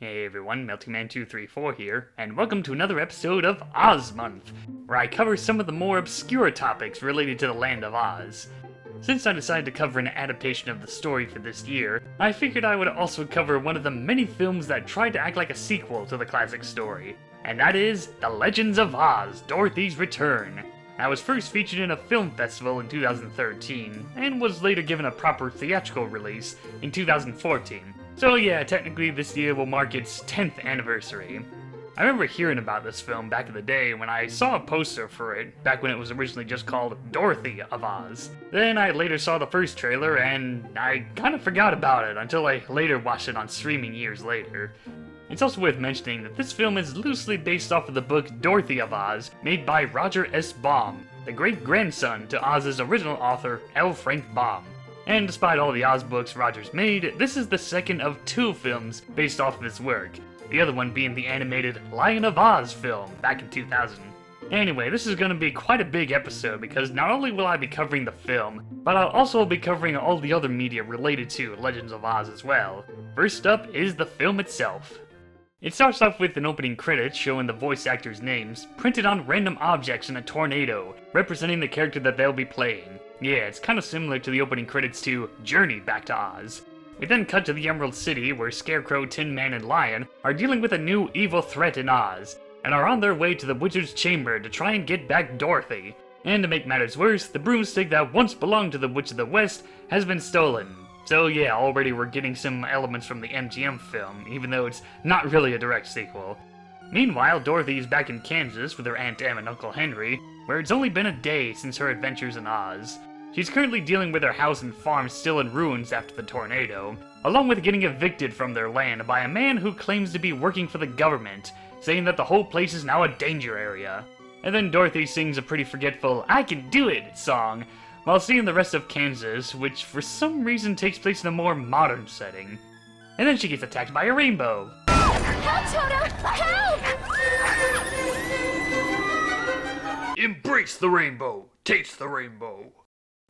Hey everyone, MeltingMan234 here, and welcome to another episode of Oz Month, where I cover some of the more obscure topics related to the land of Oz. Since I decided to cover an adaptation of the story for this year, I figured I would also cover one of the many films that tried to act like a sequel to the classic story, and that is The Legends of Oz, Dorothy's Return. I was first featured in a film festival in 2013, and was later given a proper theatrical release in 2014. So yeah, technically this year will mark its 10th anniversary. I remember hearing about this film back in the day when I saw a poster for it, back when it was originally just called Dorothy of Oz. Then I later saw the first trailer, and I kind of forgot about it until I later watched it on streaming years later. It's also worth mentioning that this film is loosely based off of the book Dorothy of Oz, made by Roger S. Baum, the great-grandson to Oz's original author, L. Frank Baum. And despite all the Oz books Rogers made, this is the second of two films based off of his work, the other one being the animated Lion of Oz film back in 2000. Anyway, this is going to be quite a big episode because not only will I be covering the film, but I'll also be covering all the other media related to Legends of Oz as well. First up is the film itself. It starts off with an opening credit showing the voice actors' names printed on random objects in a tornado, representing the character that they'll be playing. Yeah, it's kind of similar to the opening credits to Journey Back to Oz. We then cut to the Emerald City, where Scarecrow, Tin Man, and Lion are dealing with a new evil threat in Oz, and are on their way to the Wizard's Chamber to try and get back Dorothy. And to make matters worse, the broomstick that once belonged to the Witch of the West has been stolen. So yeah, already we're getting some elements from the MGM film, even though it's not really a direct sequel. Meanwhile, Dorothy is back in Kansas with her Aunt Em and Uncle Henry, where it's only been a day since her adventures in Oz. She's currently dealing with her house and farm still in ruins after the tornado, along with getting evicted from their land by a man who claims to be working for the government, saying that the whole place is now a danger area. And then Dorothy sings a pretty forgetful "I Can Do It" song, while seeing the rest of Kansas, which for some reason takes place in a more modern setting. And then she gets attacked by a rainbow. Help, Toto! Help! Embrace the rainbow! Taste the rainbow!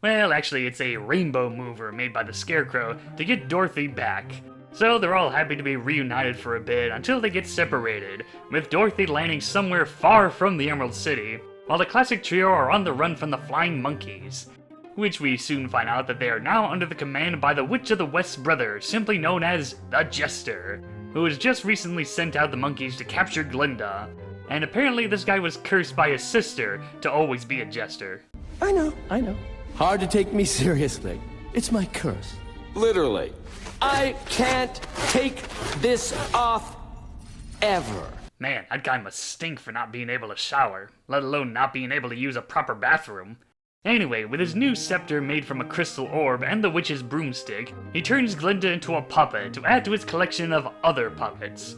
Well, actually, it's a rainbow mover made by the Scarecrow to get Dorothy back. So they're all happy to be reunited for a bit until they get separated, with Dorothy landing somewhere far from the Emerald City, while the classic trio are on the run from the Flying Monkeys. Which we soon find out that they are now under the command by the Witch of the West's brother, simply known as the Jester, who has just recently sent out the monkeys to capture Glinda. And apparently this guy was cursed by his sister to always be a jester. I know. Hard to take me seriously. It's my curse. Literally. I can't take this off ever. Man, that guy must stink for not being able to shower, let alone not being able to use a proper bathroom. Anyway, with his new scepter made from a crystal orb and the witch's broomstick, he turns Glinda into a puppet to add to his collection of other puppets.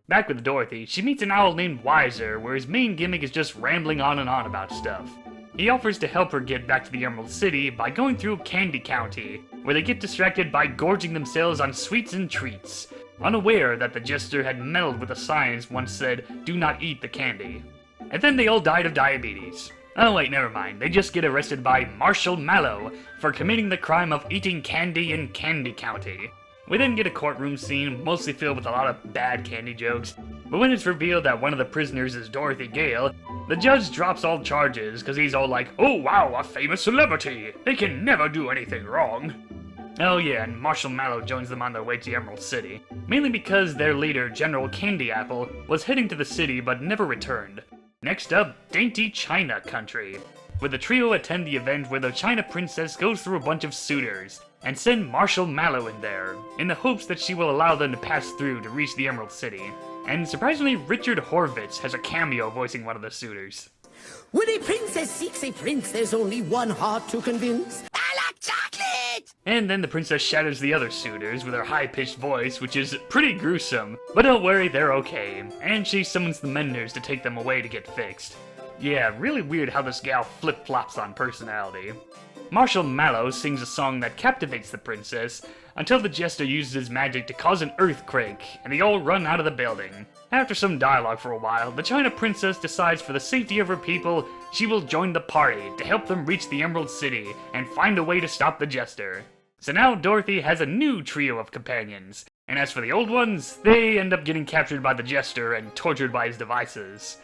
Back with Dorothy, she meets an owl named Wiser, where his main gimmick is just rambling on and on about stuff. He offers to help her get back to the Emerald City by going through Candy County, where they get distracted by gorging themselves on sweets and treats, unaware that the Jester had meddled with the signs once said, "Do not eat the candy." And then they all died of diabetes. Oh wait, never mind, they just get arrested by Marshall Mallow for committing the crime of eating candy in Candy County. We then get a courtroom scene, mostly filled with a lot of bad candy jokes, but when it's revealed that one of the prisoners is Dorothy Gale, the judge drops all charges, cause he's all like, "Oh wow, a famous celebrity! They can never do anything wrong!" Oh yeah, and Marshall Mallow joins them on their way to Emerald City, mainly because their leader, General Candy Apple, was heading to the city but never returned. Next up, Dainty China Country, where the trio attend the event where the China Princess goes through a bunch of suitors, and send Marshall Mallow in there, in the hopes that she will allow them to pass through to reach the Emerald City. And surprisingly, Richard Horvitz has a cameo voicing one of the suitors. When a princess seeks a prince, there's only one heart to convince. I like chocolate! And then the princess shatters the other suitors with her high-pitched voice, which is pretty gruesome. But don't worry, they're okay. And she summons the menders to take them away to get fixed. Yeah, really weird how this gal flip-flops on personality. Marshall Mallow sings a song that captivates the princess, until the Jester uses his magic to cause an earthquake, and they all run out of the building. After some dialogue for a while, the China Princess decides for the safety of her people, she will join the party to help them reach the Emerald City and find a way to stop the Jester. So now Dorothy has a new trio of companions, And as for the old ones, they end up getting captured by the jester and tortured by his devices.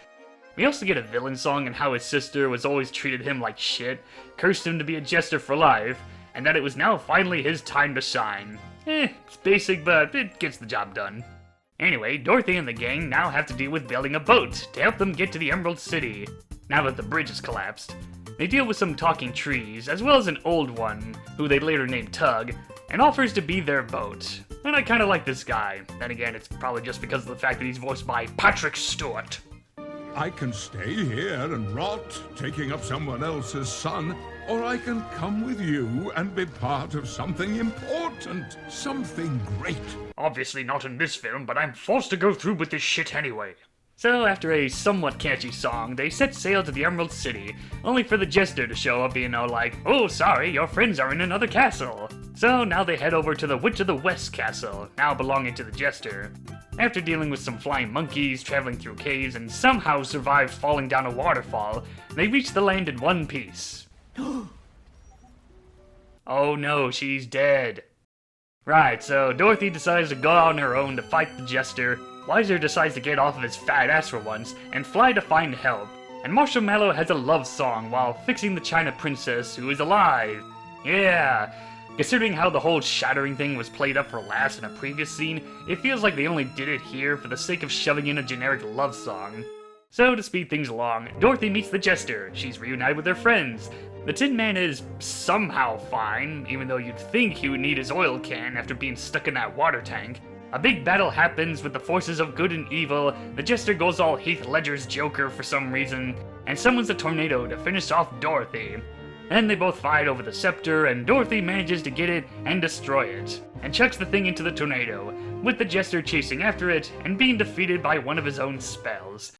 We also get a villain song on how his sister was always treated him like shit, cursed him to be a jester for life, and that it was now finally his time to shine. It's basic, but it gets the job done. Anyway, Dorothy and the gang now have to deal with building a boat to help them get to the Emerald City, now that the bridge has collapsed. They deal with some talking trees, as well as an old one, who they later name Tug, and offers to be their boat. And I kinda like this guy. Then again, it's probably just because of the fact that he's voiced by Patrick Stewart. I can stay here and rot, taking up someone else's son, or I can come with you and be part of something important, something great. Obviously not in this film, but I'm forced to go through with this shit anyway. So after a somewhat catchy song, they set sail to the Emerald City, only for the jester to show up being all like, "Oh, sorry, your friends are in another castle." So now they head over to the Witch of the West castle, now belonging to the jester. After dealing with some flying monkeys, traveling through caves, and somehow survive falling down a waterfall, they reach the land in one piece. Oh no, she's dead. Right, so Dorothy decides to go out on her own to fight the jester. Weiser decides to get off of his fat ass for once and fly to find help. And Marshmallow has a love song while fixing the China princess who is alive. Yeah, considering how the whole shattering thing was played up for last in a previous scene, it feels like they only did it here for the sake of shoving in a generic love song. So to speed things along, Dorothy meets the jester. She's reunited with her friends. The Tin Man is somehow fine, even though you'd think he would need his oil can after being stuck in that water tank. A big battle happens with the forces of good and evil, the jester goes all Heath Ledger's Joker for some reason, and summons a tornado to finish off Dorothy. Then they both fight over the scepter, and Dorothy manages to get it and destroy it, and chucks the thing into the tornado, with the jester chasing after it and being defeated by one of his own spells.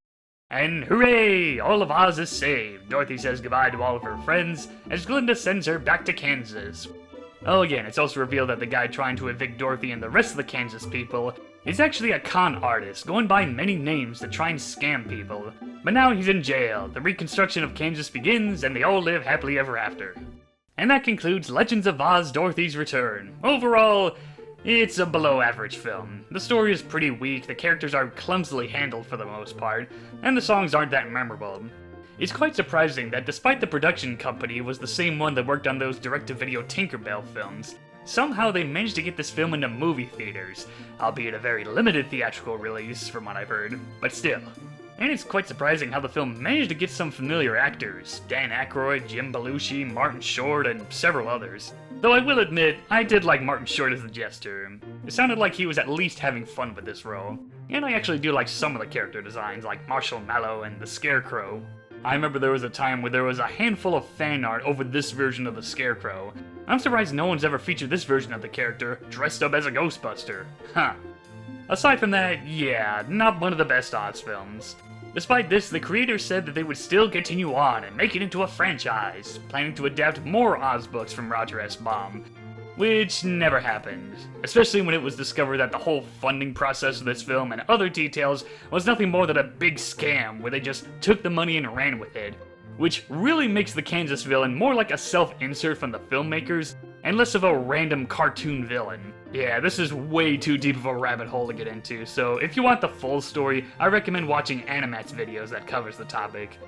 And hooray! All of Oz is saved. Dorothy says goodbye to all of her friends as Glinda sends her back to Kansas. Oh yeah, and it's also revealed that the guy trying to evict Dorothy and the rest of the Kansas people is actually a con artist going by many names to try and scam people. But now he's in jail, the reconstruction of Kansas begins, and they all live happily ever after. And that concludes Legends of Oz: Dorothy's Return. Overall, it's a below-average film. The story is pretty weak, the characters are clumsily handled for the most part, and the songs aren't that memorable. It's quite surprising that despite the production company was the same one that worked on those direct-to-video Tinkerbell films, somehow they managed to get this film into movie theaters, albeit a very limited theatrical release from what I've heard, but still. And it's quite surprising how the film managed to get some familiar actors, Dan Aykroyd, Jim Belushi, Martin Short, and several others. Though I will admit, I did like Martin Short as the jester. It sounded like he was at least having fun with this role. And I actually do like some of the character designs, like Marshmallow and the Scarecrow. I remember there was a time where there was a handful of fan art over this version of the Scarecrow. I'm surprised no one's ever featured this version of the character, dressed up as a Ghostbuster. Huh. Aside from that, yeah, not one of the best Oz films. Despite this, the creators said that they would still continue on and make it into a franchise, planning to adapt more Oz books from Roger S. Baum, which never happened, especially when it was discovered that the whole funding process of this film and other details was nothing more than a big scam where they just took the money and ran with it, which really makes the Kansas villain more like a self-insert from the filmmakers and less of a random cartoon villain. Yeah, this is way too deep of a rabbit hole to get into, so if you want the full story, I recommend watching Animat's videos that covers the topic.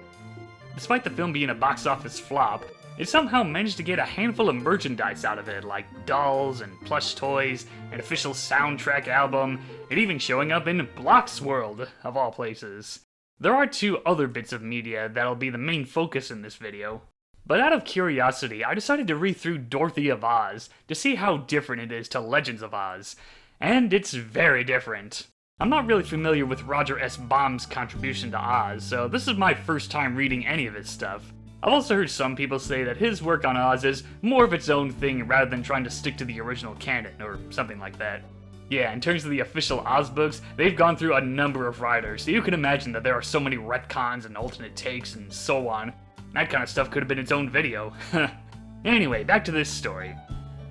Despite the film being a box office flop, it somehow managed to get a handful of merchandise out of it, like dolls and plush toys, an official soundtrack album, and even showing up in Block's World, of all places. There are two other bits of media that'll be the main focus in this video. But out of curiosity, I decided to read through Dorothy of Oz to see how different it is to Legends of Oz. And it's very different. I'm not really familiar with Roger S. Baum's contribution to Oz, so this is my first time reading any of his stuff. I've also heard some people say that his work on Oz is more of its own thing rather than trying to stick to the original canon, or something like that. Yeah, in terms of the official Oz books, they've gone through a number of writers, so you can imagine that there are so many retcons and alternate takes and so on. That kind of stuff could have been its own video. Anyway, back to this story.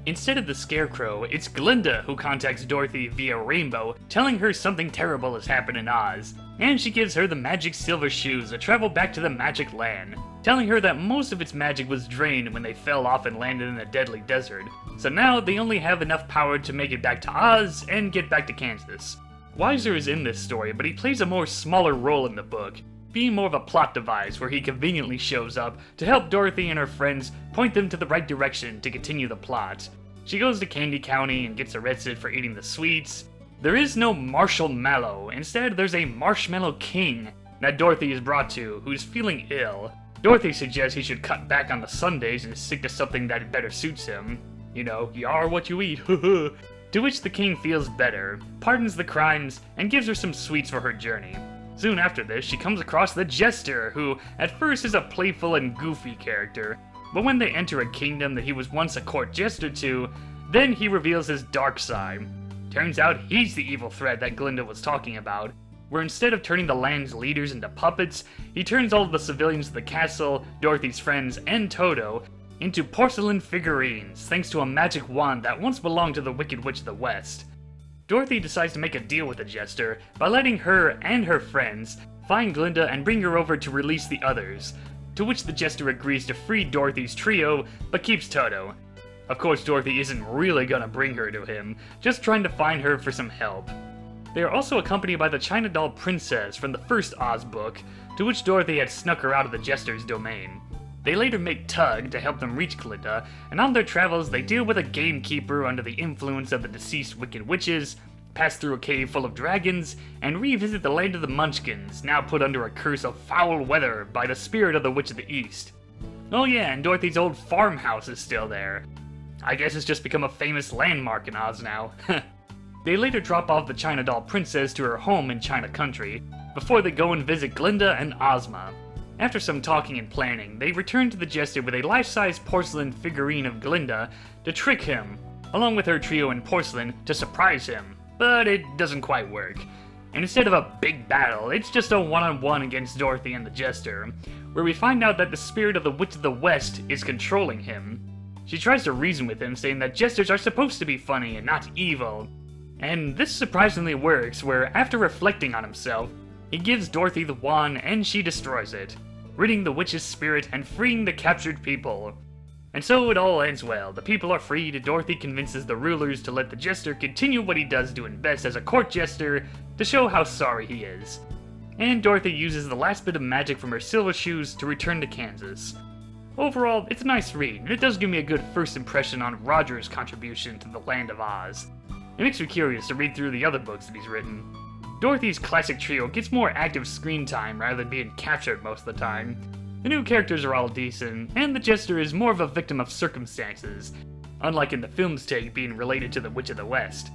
Instead of the Scarecrow, it's Glinda who contacts Dorothy via Rainbow, telling her something terrible has happened in Oz, and she gives her the magic silver shoes that travel back to the magic land, telling her that most of its magic was drained when they fell off and landed in a deadly desert, so now they only have enough power to make it back to Oz and get back to Kansas. Weiser is in this story, but he plays a more smaller role in the book, being more of a plot device where he conveniently shows up to help Dorothy and her friends point them to the right direction to continue the plot. She goes to Candy County and gets arrested for eating the sweets. There is no Marshall Mallow, instead there's a Marshmallow King that Dorothy is brought to, who's feeling ill. Dorothy suggests he should cut back on the sundaes and stick to something that better suits him. You know, you are what you eat, To which the king feels better, pardons the crimes, and gives her some sweets for her journey. Soon after this, she comes across the Jester, who at first is a playful and goofy character, but when they enter a kingdom that he was once a court jester to, then he reveals his dark side. Turns out he's the evil threat that Glinda was talking about, where instead of turning the land's leaders into puppets, he turns all of the civilians of the castle, Dorothy's friends, and Toto into porcelain figurines, thanks to a magic wand that once belonged to the Wicked Witch of the West. Dorothy decides to make a deal with the Jester by letting her and her friends find Glinda and bring her over to release the others, to which the Jester agrees to free Dorothy's trio, but keeps Toto. Of course, Dorothy isn't really gonna bring her to him, just trying to find her for some help. They are also accompanied by the China Doll Princess from the first Oz book, to which Dorothy had snuck her out of the Jester's domain. They later make Tug to help them reach Glinda, and on their travels they deal with a gamekeeper under the influence of the deceased Wicked Witches, pass through a cave full of dragons, and revisit the land of the Munchkins, now put under a curse of foul weather by the spirit of the Witch of the East. Oh yeah, and Dorothy's old farmhouse is still there. I guess it's just become a famous landmark in Oz now. They later drop off the China Doll Princess to her home in China Country, before they go and visit Glinda and Ozma. After some talking and planning, they return to the Jester with a life-size porcelain figurine of Glinda to trick him, along with her trio in porcelain to surprise him, but it doesn't quite work. And instead of a big battle, it's just a one-on-one against Dorothy and the Jester, where we find out that the spirit of the Witch of the West is controlling him. She tries to reason with him, saying that jesters are supposed to be funny and not evil. And this surprisingly works, where after reflecting on himself, he gives Dorothy the wand and she destroys it, ridding the witch's spirit and freeing the captured people. And so it all ends well. The people are freed, Dorothy convinces the rulers to let the Jester continue what he does doing best as a court jester to show how sorry he is. And Dorothy uses the last bit of magic from her silver shoes to return to Kansas. Overall, it's a nice read, and it does give me a good first impression on Roger's contribution to the Land of Oz. It makes me curious to read through the other books that he's written. Dorothy's classic trio gets more active screen time rather than being captured most of the time. The new characters are all decent, and the Jester is more of a victim of circumstances, unlike in the film's take being related to the Witch of the West.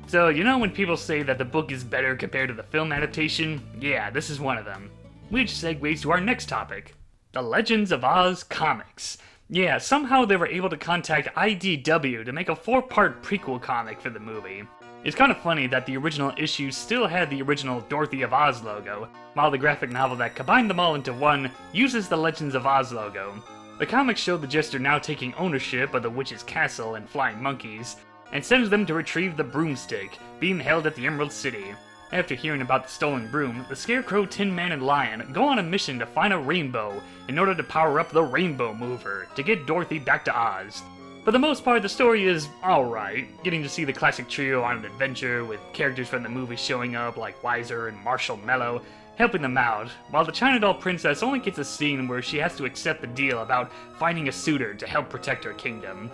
So, you know when people say that the book is better compared to the film adaptation? Yeah, this is one of them. Which segues to our next topic, the Legends of Oz comics. Yeah, somehow they were able to contact IDW to make a 4-part prequel comic for the movie. It's kind of funny that the original issue still had the original Dorothy of Oz logo, while the graphic novel that combined them all into one uses the Legends of Oz logo. The comics show the Jester now taking ownership of the witch's castle and flying monkeys, and sends them to retrieve the broomstick, being held at the Emerald City. After hearing about the stolen broom, the Scarecrow, Tin Man, and Lion go on a mission to find a rainbow in order to power up the Rainbow Mover to get Dorothy back to Oz. For the most part, the story is alright, getting to see the classic trio on an adventure with characters from the movie showing up like Weiser and Marshall Mello, helping them out, while the China Doll Princess only gets a scene where she has to accept the deal about finding a suitor to help protect her kingdom.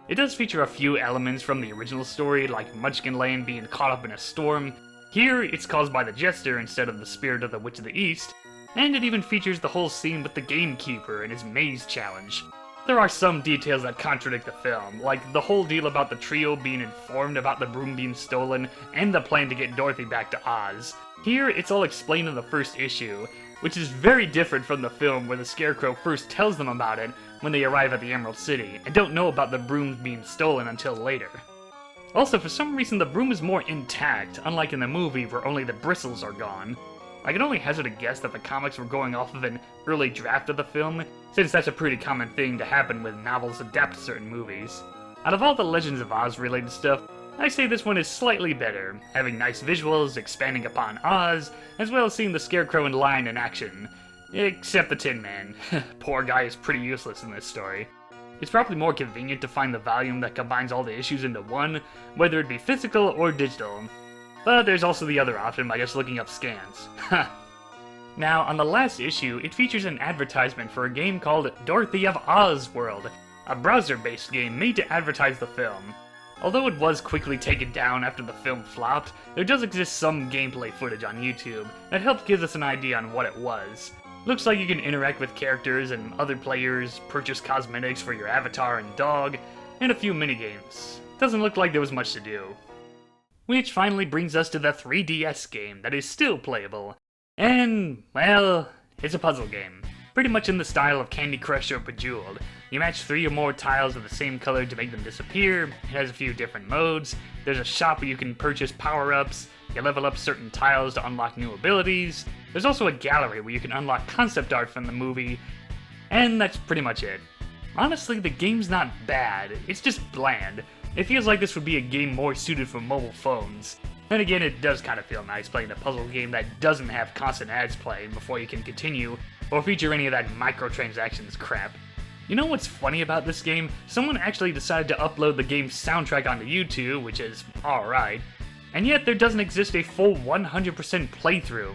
It does feature a few elements from the original story, like Munchkinland being caught up in a storm. Here, it's caused by the Jester instead of the spirit of the Witch of the East, and it even features the whole scene with the gamekeeper and his maze challenge. There are some details that contradict the film, like the whole deal about the trio being informed about the broom being stolen and the plan to get Dorothy back to Oz. Here, it's all explained in the first issue, which is very different from the film where the Scarecrow first tells them about it when they arrive at the Emerald City, and don't know about the brooms being stolen until later. Also, for some reason the broom is more intact, unlike in the movie where only the bristles are gone. I can only hazard a guess that the comics were going off of an early draft of the film, since that's a pretty common thing to happen when novels adapt certain movies. Out of all the Legends of Oz related stuff, I say this one is slightly better, having nice visuals, expanding upon Oz, as well as seeing the Scarecrow and Lion in action. Except the Tin Man. Poor guy is pretty useless in this story. It's probably more convenient to find the volume that combines all the issues into one, whether it be physical or digital. But there's also the other option by just looking up scans. Now, on the last issue, it features an advertisement for a game called Dorothy of Oz World, a browser-based game made to advertise the film. Although it was quickly taken down after the film flopped, there does exist some gameplay footage on YouTube that helped give us an idea on what it was. Looks like you can interact with characters and other players, purchase cosmetics for your avatar and dog, and a few minigames. Doesn't look like there was much to do. Which finally brings us to the 3DS game that is still playable. And, well, it's a puzzle game. Pretty much in the style of Candy Crush or Bejeweled. You match 3 or more tiles of the same color to make them disappear. It has a few different modes. There's a shop where you can purchase power-ups. You level up certain tiles to unlock new abilities. There's also a gallery where you can unlock concept art from the movie. And that's pretty much it. Honestly, the game's not bad. It's just bland. It feels like this would be a game more suited for mobile phones. Then again, it does kind of feel nice playing a puzzle game that doesn't have constant ads playing before you can continue, or feature any of that microtransactions crap. You know what's funny about this game? Someone actually decided to upload the game's soundtrack onto YouTube, which is alright, and yet there doesn't exist a full 100% playthrough.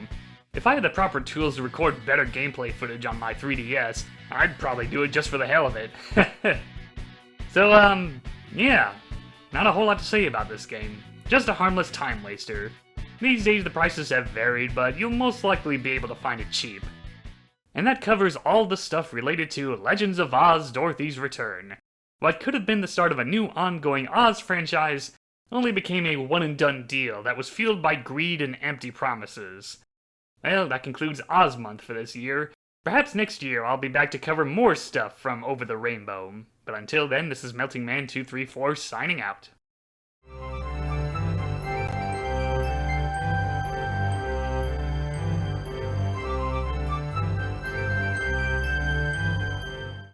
If I had the proper tools to record better gameplay footage on my 3DS, I'd probably do it just for the hell of it. So, yeah, not a whole lot to say about this game. Just a harmless time waster. These days the prices have varied, but you'll most likely be able to find it cheap. And that covers all the stuff related to Legends of Oz: Dorothy's Return. What could have been the start of a new ongoing Oz franchise only became a one-and-done deal that was fueled by greed and empty promises. Well, that concludes Oz Month for this year. Perhaps next year I'll be back to cover more stuff from Over the Rainbow. But until then, this is Melting Man 234 signing out.